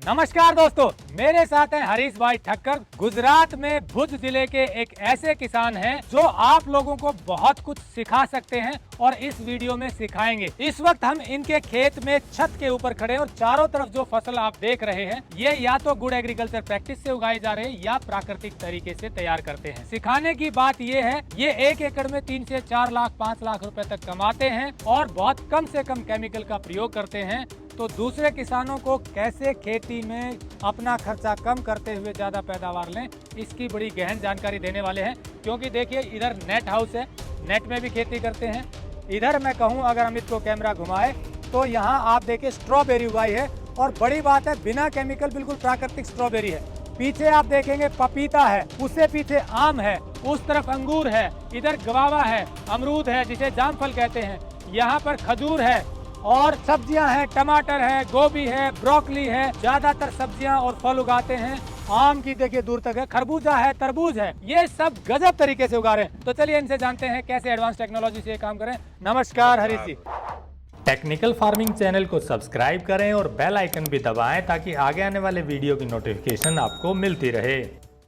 नमस्कार दोस्तों, मेरे साथ हैं हरीश भाई ठक्कर। गुजरात में भुज जिले के एक ऐसे किसान हैं जो आप लोगों को बहुत कुछ सिखा सकते हैं और इस वीडियो में सिखाएंगे। इस वक्त हम इनके खेत में छत के ऊपर खड़े हैं और चारों तरफ जो फसल आप देख रहे हैं ये या तो गुड एग्रीकल्चर प्रैक्टिस से उगाए जा रहे हैं या प्राकृतिक तरीके से तैयार करते हैं। सिखाने की बात ये है, ये 1 एकड़ में 3 से 4 लाख 5 लाख रुपए तक कमाते हैं और बहुत कम से कम केमिकल का प्रयोग करते हैं। तो दूसरे किसानों को कैसे खेती में अपना खर्चा कम करते हुए ज्यादा पैदावार लें, इसकी बड़ी गहन जानकारी देने वाले हैं। क्योंकि देखिए इधर नेट हाउस है, नेट में भी खेती करते हैं। इधर मैं कहूँ अगर अमित को कैमरा घुमाए तो यहाँ आप देखिए स्ट्रॉबेरी उगाई है और बड़ी बात है बिना केमिकल बिल्कुल प्राकृतिक स्ट्रॉबेरी है। पीछे आप देखेंगे पपीता है, उससे पीछे आम है, उस तरफ अंगूर है, इधर गवावा है, अमरूद है जिसे जामफल कहते हैं, यहाँ पर खजूर है और सब्जियां हैं, टमाटर है, गोभी है, ब्रोकली है, ज्यादातर सब्जियां और फल उगाते हैं। आम की देखिए दूर तक है, खरबूजा है, तरबूज है, ये सब गजब तरीके से उगा रहे हैं। तो चलिए इनसे जानते हैं कैसे एडवांस टेक्नोलॉजी से ये काम करें। नमस्कार हरीश जी। टेक्निकल फार्मिंग चैनल को सब्सक्राइब करें और बेल आइकन भी दबाएं ताकि आगे आने वाले वीडियो की नोटिफिकेशन आपको मिलती रहे।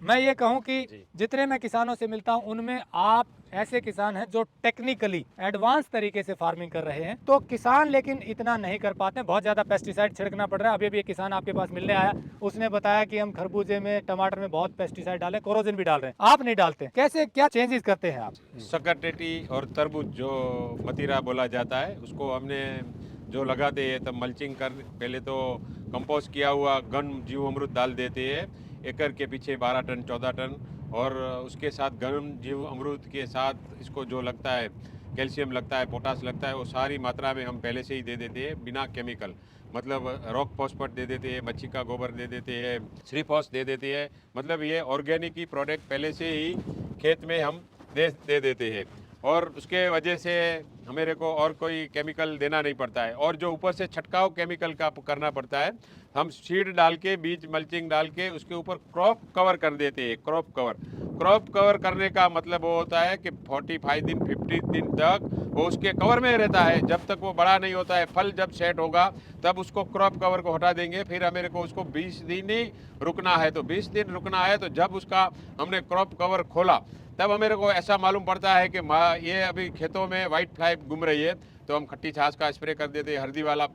मैं ये कहूं कि जितने मैं किसानों से मिलता हूं उनमें आप ऐसे किसान हैं जो टेक्निकली एडवांस तरीके से फार्मिंग कर रहे हैं। तो किसान लेकिन इतना नहीं कर पाते, बहुत ज्यादा पेस्टिसाइड छिड़कना पड़ रहा है। अभी एक किसान आपके पास मिलने आया, उसने बताया कि हम खरबूजे में, टमाटर में बहुत पेस्टिसाइड डाले, कोरोजन भी डाल रहे हैं। आप नहीं डालते, कैसे क्या चेंजेस करते हैं आप? सकरटेटी और तरबूज जो मतीरा बोला जाता है उसको हमने जो लगाते हैं तब मल्चिंग कर पहले तो कंपोस्ट किया हुआ घन जीव अमृत डाल देते हैं एकड़ के पीछे 12 टन 14 टन और उसके साथ घन जीव अमृत के साथ इसको जो लगता है कैल्शियम लगता है, पोटास लगता है, वो सारी मात्रा में हम पहले से ही दे देते हैं बिना केमिकल। मतलब रॉक फॉस्फेट दे देते हैं, मच्छी का गोबर दे देते हैं, श्रीफॉस दे देते हैं। मतलब ये ऑर्गेनिक ही प्रोडक्ट पहले से ही खेत में हम दे देते हैं और उसके वजह से हमेरे को और कोई केमिकल देना नहीं पड़ता है। और जो ऊपर से छटकाव केमिकल का करना पड़ता है, हम सीड डाल के बीज मल्चिंग डाल के उसके ऊपर क्रॉप कवर कर देते हैं। क्रॉप कवर करने का मतलब वो होता है कि 45 दिन 50 दिन तक वो उसके कवर में रहता है। जब तक वो बड़ा नहीं होता है, फल जब सेट होगा तब उसको क्रॉप कवर को हटा देंगे। फिर हमेरे को उसको 20 दिन ही रुकना है। तो 20 दिन रुकना है तो जब उसका हमने क्रॉप कवर खोला तब हमेरे को ऐसा मालूम पड़ता है कि ये अभी खेतों में वाइट फ्लाई घूम रही है। तो हम खट्टी छाछ का स्प्रे कर देते, हल्दी वाला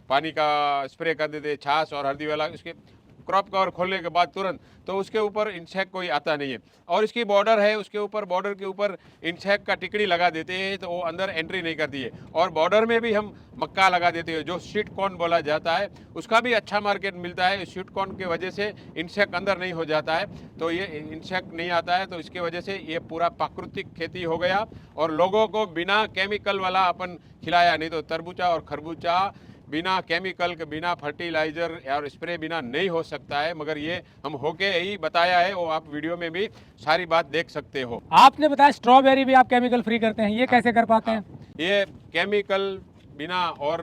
पानी का स्प्रे कर देते, छाछ और हल्दी वाला। उसके क्रॉप कवर खोलने के बाद तुरंत तो उसके ऊपर इंसेक्ट कोई आता नहीं है। और इसकी बॉर्डर है, उसके ऊपर बॉर्डर के ऊपर इंसेक्ट का टिकड़ी लगा देते हैं तो वो अंदर एंट्री नहीं करती है। और बॉर्डर में भी हम मक्का लगा देते हैं जो स्वीट कॉर्न बोला जाता है, उसका भी अच्छा मार्केट मिलता है। स्वीट कॉर्न की वजह से इंसेक्ट अंदर नहीं हो जाता है, तो ये इंसेक्ट नहीं आता है। तो इसकी वजह से ये पूरा प्राकृतिक खेती हो गया और लोगों को बिना केमिकल वाला अपन खिलाया। नहीं तो तरबूजा और खरबूजा बिना केमिकल के, बिना फर्टिलाइजर और स्प्रे बिना नहीं हो सकता है। मगर ये हम होके ही बताया है, वो आप वीडियो में भी सारी बात देख सकते हो। आपने बताया स्ट्रॉबेरी भी आप केमिकल फ्री करते हैं, ये कैसे कर पाते हैं? ये केमिकल बिना और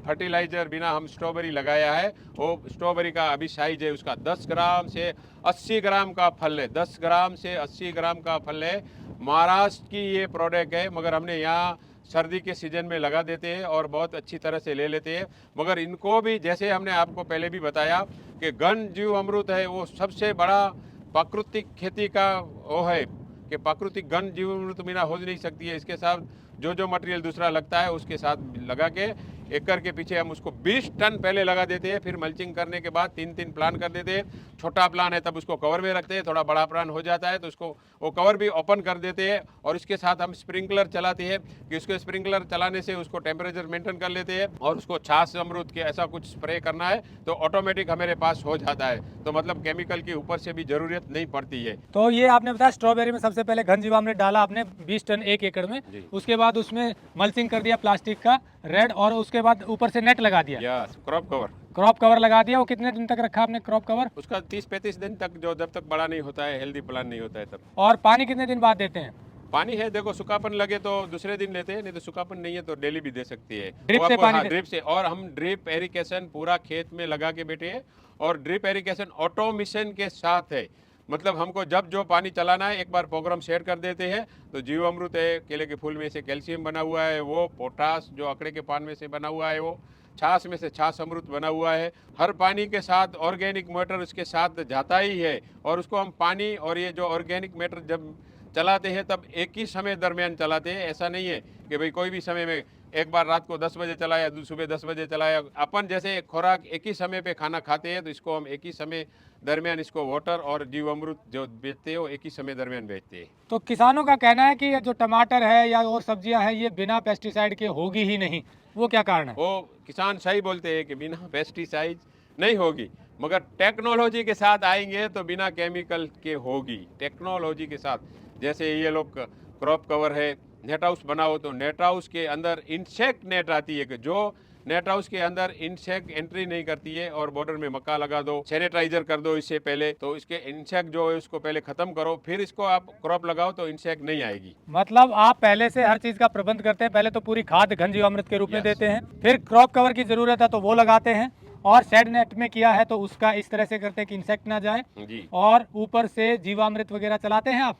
फर्टिलाइजर बिना हम स्ट्रॉबेरी लगाया है। वो स्ट्रॉबेरी का अभी साइज है उसका 10 ग्राम से 80 ग्राम का फल है। 10 ग्राम से 80 ग्राम का फल है। महाराष्ट्र की ये प्रोडक्ट है, मगर हमने यहाँ सर्दी के सीजन में लगा देते हैं और बहुत अच्छी तरह से ले लेते हैं। मगर इनको भी जैसे हमने आपको पहले भी बताया कि घन जीव अमृत है, वो सबसे बड़ा प्राकृतिक खेती का वो है कि प्राकृतिक घन जीव अमृत बिना हो नहीं सकती है। इसके साथ जो जो मटेरियल दूसरा लगता है उसके साथ लगा के एकड़ के पीछे हम उसको 20 टन पहले लगा देते हैं। फिर मल्चिंग करने के बाद 3-3 प्लान कर देते हैं। छोटा प्लान है तब उसको कवर में रखते हैं, थोड़ा बड़ा प्लान हो जाता है तो उसको वो कवर भी ओपन कर देते हैं। और इसके साथ हम स्प्रिंकलर चलाते हैं कि उसको स्प्रिंकलर चलाने से उसको टेम्परेचर मेंटेन कर लेते हैं। और उसको छाछ अमरूद के ऐसा कुछ स्प्रे करना है तो ऑटोमेटिक हमारे पास हो जाता है। तो मतलब केमिकल की ऊपर से भी जरूरत नहीं पड़ती है। तो ये आपने बताया स्ट्रॉबेरी में सबसे पहले घन जीवामृत डाला आपने 20 टन 1 एकड़ में, उसके बाद उसमें मल्चिंग कर दिया प्लास्टिक का रेड और उसके बाद ऊपर से नेट लगा दिया, यस, क्रॉप कवर लगा दिया। वो कितने दिन तक रखा आपने क्रॉप कवर? उसका 30-35 दिन तक, जो जब तक बड़ा नहीं होता है, हेल्दी प्लान नहीं होता है तब। और पानी कितने दिन बाद देते हैं? पानी है देखो, सूखापन लगे तो दूसरे दिन लेते हैं, नहीं तो सूखापन नहीं है तो डेली भी दे सकती है। ड्रिप से पानी ड्रिप से। और हम ड्रिप एरिगेशन पूरा खेत में लगा के बैठे हैं और ड्रिप एरिगेशन ऑटोमेशन के साथ है। मतलब हमको जब जो पानी चलाना है एक बार प्रोग्राम सेट कर देते हैं। तो जीव अमृत है, केले के फूल में से कैल्शियम बना हुआ है, वो पोटास जो अकड़े के पान में से बना हुआ है, वो छाछ में से छाछ अमृत बना हुआ है। हर पानी के साथ ऑर्गेनिक मैटर उसके साथ जाता ही है, और उसको हम पानी और ये जो ऑर्गेनिक मैटर जब चलाते हैं तब एक ही समय दरमियान चलाते हैं। ऐसा नहीं है कि भाई कोई भी समय में, एक बार रात को 10 बजे चलाया, सुबह 10 बजे चलाया। अपन जैसे खुराक एक ही समय पे खाना खाते हैं, तो इसको हम एक ही समय दरमियान इसको वाटर और जीवामृत जो बेचते हैं वो एक ही समय दरमियान बेचते हैं। तो किसानों का कहना है कि ये जो टमाटर है या और सब्जियां हैं ये बिना पेस्टिसाइड के होगी ही नहीं, वो क्या कारण है? वो किसान सही बोलते हैं कि बिना पेस्टिसाइड नहीं होगी, मगर टेक्नोलॉजी के साथ आएंगे तो बिना केमिकल के होगी। टेक्नोलॉजी के साथ, जैसे ये लोग क्रॉप कवर है, नेट हाउस बनाओ तो नेट हाउस के अंदर इंसेक्ट नेट आती है कि जो नेट हाउस के अंदर इंसेक्ट एंट्री नहीं करती है, और बॉर्डर में मक्का लगा दो, सैनिटाइजर कर दो इससे पहले, तो इसके इंसेक्ट जो है उसको पहले खत्म करो, फिर इसको आप क्रॉप लगाओ तो इंसेक्ट नहीं आएगी। मतलब आप पहले से हर चीज का प्रबंध करते हैं, पहले तो पूरी खाद घन जीवामृत के रूप में Yes. देते हैं, फिर क्रॉप कवर की जरूरत है तो वो लगाते हैं, और शेड नेट में किया है तो उसका इस तरह से करते हैं कि इंसेक्ट ना जाए, जी और ऊपर से जीवामृत वगैरह चलाते हैं आप।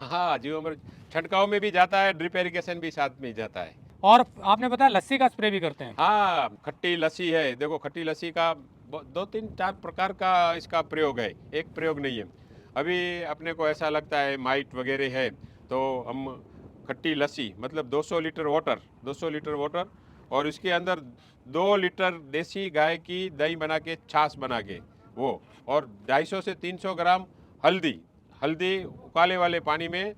हाँ, जीवामृत छंटकाव में भी जाता है, ड्रिप इरिगेशन भी साथ में ही जाता है। और आपने बताया लस्सी का स्प्रे भी करते हैं। हाँ, खट्टी लस्सी है, देखो खट्टी लस्सी का 2-3-4 प्रकार का इसका प्रयोग है, एक प्रयोग नहीं है। अभी अपने को ऐसा लगता है माइट वगैरह है, तो हम खट्टी लस्सी मतलब 200 लीटर वाटर, 200 लीटर वाटर, और इसके अंदर 2 लीटर देसी गाय की दही बना के, छाछ बना के वो, और 250 से 300 ग्राम हल्दी, हल्दी उकाले वाले पानी में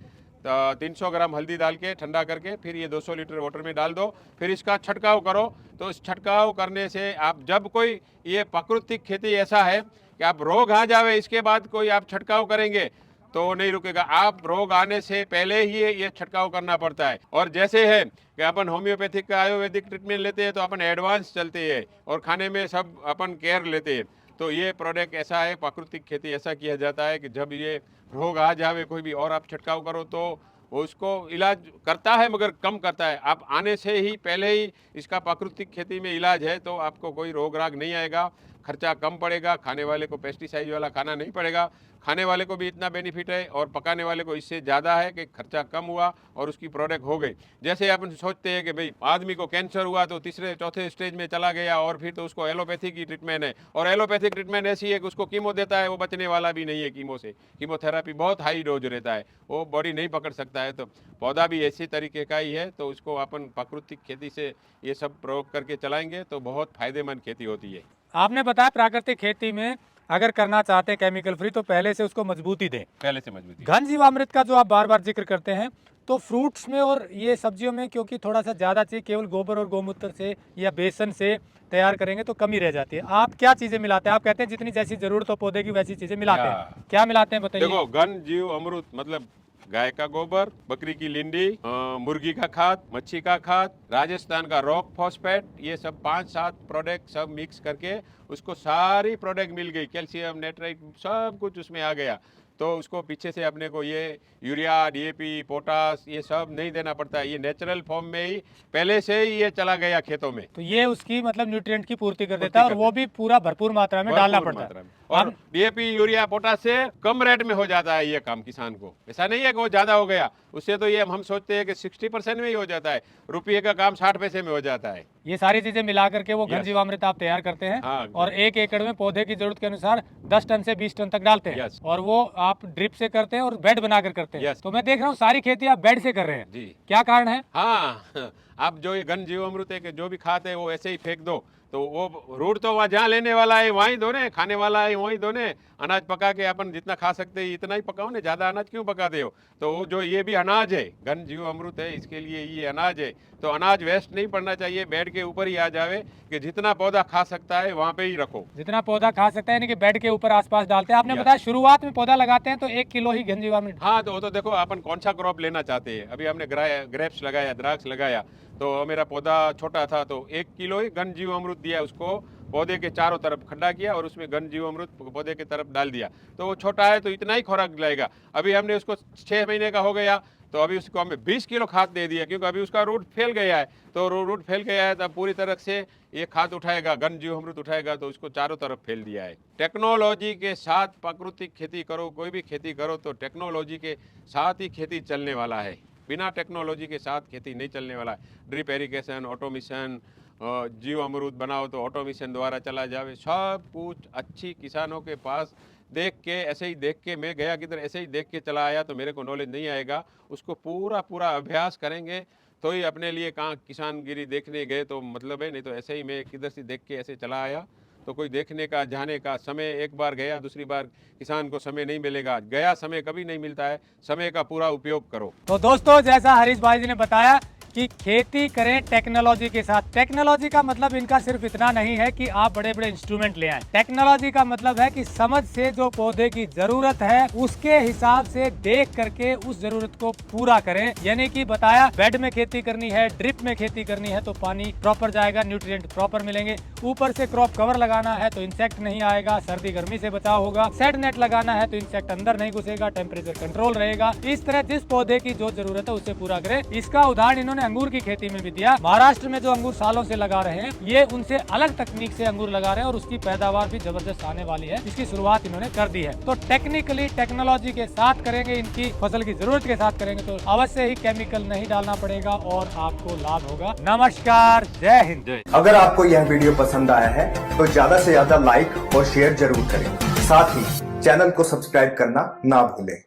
300 ग्राम हल्दी डाल के ठंडा करके फिर ये 200 लीटर वाटर में डाल दो, फिर इसका छंटकाव करो। तो इस छंटकाव करने से आप जब कोई, ये प्राकृतिक खेती ऐसा है कि आप रोग आ जावे इसके बाद कोई आप छंटकाव करेंगे तो नहीं रुकेगा। आप रोग आने से पहले ही ये छंटकाव करना पड़ता है। और जैसे है कि अपन होम्योपैथिक का आयुर्वेदिक ट्रीटमेंट लेते हैं तो अपन एडवांस चलते हैं, और खाने में सब अपन केयर लेते हैं। तो ये प्रोडक्ट ऐसा है, प्राकृतिक खेती ऐसा किया जाता है कि जब ये रोग आ जावे कोई भी और आप छिड़काव करो तो वो उसको इलाज करता है, मगर कम करता है। आप आने से ही पहले ही इसका प्राकृतिक खेती में इलाज है तो आपको कोई रोग राग नहीं आएगा, खर्चा कम पड़ेगा, खाने वाले को पेस्टिसाइड वाला खाना नहीं पड़ेगा, खाने वाले को भी इतना बेनिफिट है और पकाने वाले को इससे ज़्यादा है कि खर्चा कम हुआ और उसकी प्रोडक्ट हो गई। जैसे अपन सोचते हैं कि भाई आदमी को कैंसर हुआ तो तीसरे चौथे स्टेज में चला गया और फिर तो उसको एलोपैथी की ट्रीटमेंट है, और एलोपैथिक ट्रीटमेंट ऐसी है कि उसको कीमो देता है, वो बचने वाला भी नहीं है कीमो से। कीमोथेरापी बहुत हाई डोज रहता है, वो बॉडी नहीं पकड़ सकता है। तो पौधा भी ऐसी तरीके का ही है, तो उसको अपन प्राकृतिक खेती से ये सब प्रयोग करके चलाएंगे तो बहुत फायदेमंद खेती होती है। आपने बताया प्राकृतिक खेती में अगर करना चाहते हैं केमिकल फ्री तो पहले से उसको मजबूती दें। पहले से मजबूती। घन जीवामृत का जो आप बार बार जिक्र करते हैं, तो फ्रूट्स में और ये सब्जियों में क्योंकि थोड़ा सा ज़्यादा चाहिए, केवल गोबर और गौमूत्र से या बेसन से तैयार करेंगे तो कमी रह जाती है। आप क्या चीज़ें मिलाते हैं? आप कहते हैं जितनी जैसी ज़रूरत हो पौधे की वैसी चीज़ें मिलाते हैं, क्या मिलाते हैं बताइए? देखो, घन जीव अमृत मतलब गाय का गोबर, बकरी की लिंडी, मुर्गी का खाद, मच्छी का खाद, राजस्थान का रॉक फॉस्फेट, ये सब 5-7 प्रोडक्ट सब मिक्स करके उसको सारी प्रोडक्ट मिल गई, कैल्शियम नाइट्रेट सब कुछ उसमें आ गया। तो उसको पीछे से अपने को ये यूरिया, डीएपी, पोटास ये सब नहीं देना पड़ता है, ये नेचुरल फॉर्म में ही पहले से ही ये चला गया खेतों में। तो ये उसकी मतलब न्यूट्रिएंट की पूर्ति कर देता है, और वो भी पूरा भरपूर मात्रा में डालना पड़ता है। और डीएपी, यूरिया, पोटास से कम रेट में हो जाता है ये काम किसान को। ऐसा नहीं है कि वो ज्यादा हो गया, उससे तो ये हम सोचते हैं कि 60% में ही हो जाता है, रुपये का काम 60 पैसे में हो जाता है। ये सारी चीजें मिला करके वो घन जीवामृत आप तैयार करते हैं, हाँ, और 1 एकड़ में पौधे की जरूरत के अनुसार 10 टन से 20 टन तक डालते हैं, और वो आप ड्रिप से करते हैं और बेड बनाकर करते हैं। तो मैं देख रहा हूँ सारी खेती आप बेड से कर रहे हैं जी। क्या कारण है? हाँ, आप जो ये घन जीवामृत है कि जो भी खाते हैं वो ऐसे ही फेंक दो, तो वो रूट तो वहाँ जहाँ लेने वाला है वहीं दो ने, खाने वाला है वहीं दो ने। अनाज पका के अपन जितना खा सकते हैं इतना ही पकाओ ने, ज़्यादा अनाज क्यों पकाते हो? तो वो जो ये भी अनाज है, घन जीवामृत है, इसके लिए ये अनाज है, तो अनाज वेस्ट नहीं पड़ना चाहिए, बेड के ऊपर ही आ जावे कि जितना पौधा खा सकता है वहाँ पे ही रखो। जितना पौधा खा सकता है यानी कि बेड के ऊपर आसपास डालते हैं। आपने बताया शुरुआत में पौधा लगाते हैं तो 1 किलो ही घन जीवामृत। हाँ, तो वो तो देखो अपन कौन सा क्रॉप लेना चाहते हैं। अभी हमने ग्रेप्स लगाया, द्राक्ष लगाया, तो मेरा पौधा छोटा था तो 1 किलो ही घन जीवामृत दिया उसको, पौधे के चारों तरफ खड्डा किया और उसमें घन जीवामृत पौधे की तरफ डाल दिया। तो वो छोटा है तो इतना ही खुराक लाएगा। अभी हमने उसको 6 महीने का हो गया तो अभी उसको हमें 20 किलो खाद दे दिया, क्योंकि अभी उसका रूट फैल गया है। तो रूट फैल गया है तब पूरी तरह से ये खाद उठाएगा, घन जीवामृत उठाएगा, तो उसको चारों तरफ फैल दिया है। टेक्नोलॉजी के साथ प्राकृतिक खेती करो, कोई भी खेती करो तो टेक्नोलॉजी के साथ ही खेती चलने वाला है। बिना टेक्नोलॉजी के साथ खेती नहीं चलने वाला है। ड्रिप इरिगेशन, ऑटोमेशन, जीव अमरूद बनाओ तो ऑटोमेशन द्वारा चला जावे, सब कुछ अच्छी किसानों के पास देख के, ऐसे ही देख के मैं गया किधर ऐसे ही देख के चला आया तो मेरे को नॉलेज नहीं आएगा। उसको पूरा पूरा अभ्यास करेंगे तो ही अपने लिए कहाँ किसानगिरी देखने गए तो मतलब है, नहीं तो ऐसे ही मैं किधर से देख के ऐसे चला आया तो कोई देखने का जाने का समय, एक बार गया दूसरी बार किसान को समय नहीं मिलेगा, गया समय कभी नहीं मिलता है, समय का पूरा उपयोग करो। तो दोस्तों जैसा हरीश भाई जी ने बताया कि खेती करें टेक्नोलॉजी के साथ। टेक्नोलॉजी का मतलब इनका सिर्फ इतना नहीं है कि आप बड़े बड़े इंस्ट्रूमेंट ले आए। टेक्नोलॉजी का मतलब है कि समझ से जो पौधे की जरूरत है उसके हिसाब से देख करके उस जरूरत को पूरा करें। यानी कि बताया बेड में खेती करनी है, ड्रिप में खेती करनी है तो पानी प्रॉपर जाएगा, न्यूट्रिएंट प्रॉपर मिलेंगे। ऊपर से क्रॉप कवर लगाना है तो इंसेक्ट नहीं आएगा, सर्दी गर्मी से बचाव होगा। सेट नेट लगाना है तो इंसेक्ट अंदर नहीं घुसेगा, टेम्परेचर कंट्रोल रहेगा। इस तरह जिस पौधे की जो जरूरत है उसे पूरा करें। इसका उदाहरण इन्होंने अंगूर की खेती में भी दिया। महाराष्ट्र में जो अंगूर सालों से लगा रहे हैं, ये उनसे अलग तकनीक से अंगूर लगा रहे हैं और उसकी पैदावार भी जबरदस्त आने वाली है। इसकी शुरुआत इन्होंने कर दी है। तो टेक्निकली टेक्नोलॉजी के साथ करेंगे, इनकी फसल की जरूरत के साथ करेंगे तो अवश्य ही केमिकल नहीं डालना पड़ेगा और आपको लाभ होगा। नमस्कार, जय हिंद। अगर आपको यह वीडियो पसंद आया है तो ज्यादा से ज्यादा लाइक और शेयर जरूर करें। साथ ही चैनल को सब्सक्राइब करना ना भूलें।